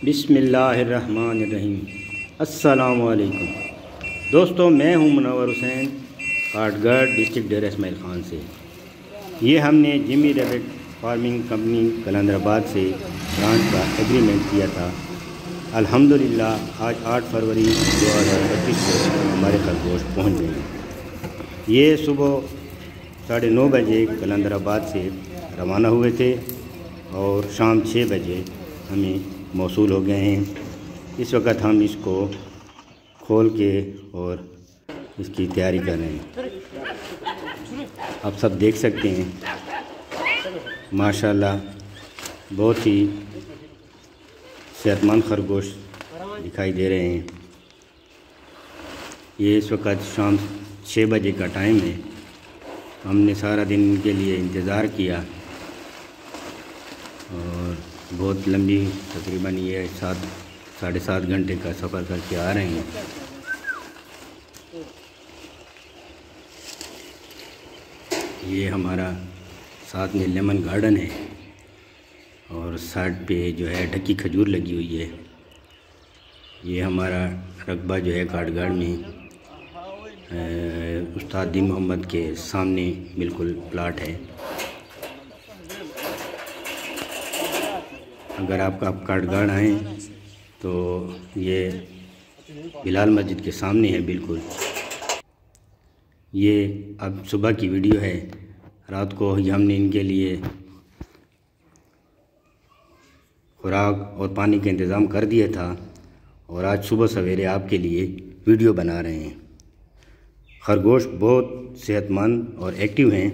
बिस्मिल्लाहिर्रहमानिर्रहीम। अस्सलामुअलैकुम दोस्तों, मैं हूं मुनव्वर हुसैन, काठगढ़ डिस्ट्रिक्ट डेरा इस्माइल ख़ान से। ये हमने जिमी रैबिट फार्मिंग कंपनी कलंदराबाद से ब्रांच का एग्रीमेंट किया था। अल्हम्दुलिल्लाह आज 8 फरवरी 2025 को हमारे खरगोश पहुँच गए। ये सुबह 9:30 बजे कलंदराबाद से रवाना हुए थे और शाम 6 बजे हमें मौसूल हो गए हैं। इस वक्त हम इसको खोल के और इसकी तैयारी कर रहे हैं। आप सब देख सकते हैं माशाल्लाह बहुत ही सेहतमंद खरगोश दिखाई दे रहे हैं। ये इस वक्त शाम 6 बजे का टाइम है। हमने सारा दिन इनके लिए इंतज़ार किया और बहुत लंबी तकरीबन ये 7-7.5 घंटे का सफ़र करके आ रहे हैं। ये हमारा साथ में लेमन गार्डन है और साइड पे जो है ढकी खजूर लगी हुई है। ये हमारा रकबा जो है काठगढ़ में उस्ताद दी मोहम्मद के सामने बिल्कुल प्लाट है। अगर आप काठगढ़ आएँ तो ये बिलाल मस्जिद के सामने है बिल्कुल। ये अब सुबह की वीडियो है। रात को ही हमने इनके लिए खुराक और पानी का इंतज़ाम कर दिया था और आज सुबह सवेरे आपके लिए वीडियो बना रहे हैं। खरगोश बहुत सेहतमंद और एक्टिव हैं।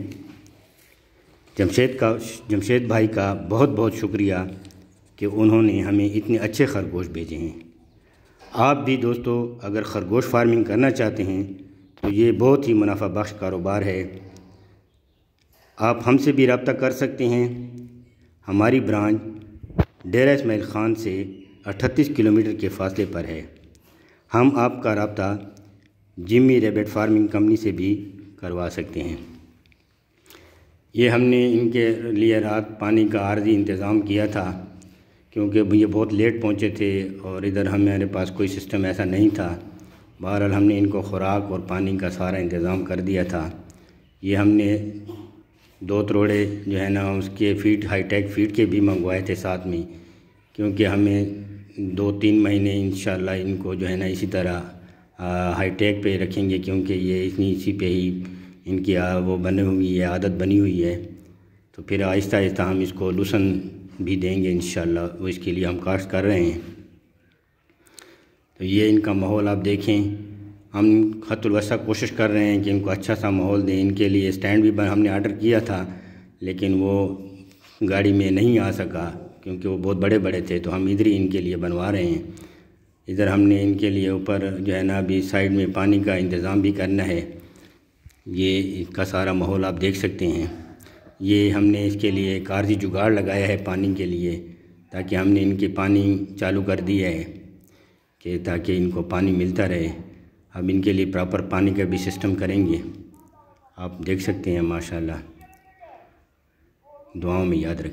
जमशेद भाई का बहुत बहुत शुक्रिया कि उन्होंने हमें इतने अच्छे खरगोश भेजे हैं। आप भी दोस्तों अगर खरगोश फार्मिंग करना चाहते हैं तो ये बहुत ही मुनाफा बख्श कारोबार है। आप हमसे भी रब्ता कर सकते हैं। हमारी ब्रांच डेरा इस्माइल ख़ान से 38 किलोमीटर के फासले पर है। हम आपका रब्ता जिमी रैबिट फार्मिंग कंपनी से भी करवा सकते हैं। ये हमने इनके लिए रात पानी का आर्जी इंतज़ाम किया था क्योंकि ये बहुत लेट पहुँचे थे और इधर हमारे पास कोई सिस्टम ऐसा नहीं था। बहरहाल हमने इनको खुराक और पानी का सारा इंतज़ाम कर दिया था। ये हमने 2 तरोड़े जो है ना उसके फीड हाईटेक फीड के भी मंगवाए थे साथ में, क्योंकि हमें 2-3 महीने इंशाल्लाह इनको जो है ना इसी तरह हाईटेक पे रखेंगे, क्योंकि ये इसी पे ही इनकी वो बनी हुई है, आदत बनी हुई है। तो फिर आहिस्ता आहिस्ता हम इसको लूसन भी देंगे इंशाल्लाह। वो इसके लिए हम काश्त कर रहे हैं। तो ये इनका माहौल आप देखें। हम खतुल वसा कोशिश कर रहे हैं कि इनको अच्छा सा माहौल दें। इनके लिए स्टैंड भी हमने आर्डर किया था लेकिन वो गाड़ी में नहीं आ सका क्योंकि वो बहुत बड़े बड़े थे, तो हम इधर ही इनके लिए बनवा रहे हैं। इधर हमने इनके लिए ऊपर जो है ना अभी साइड में पानी का इंतज़ाम भी करना है। ये इसका सारा माहौल आप देख सकते हैं। ये हमने इसके लिए एक आर्जी जुगाड़ लगाया है पानी के लिए, ताकि हमने इनके पानी चालू कर दिया है कि ताकि इनको पानी मिलता रहे। अब इनके लिए प्रॉपर पानी का भी सिस्टम करेंगे। आप देख सकते हैं माशाल्लाह। दुआओं में याद रखें।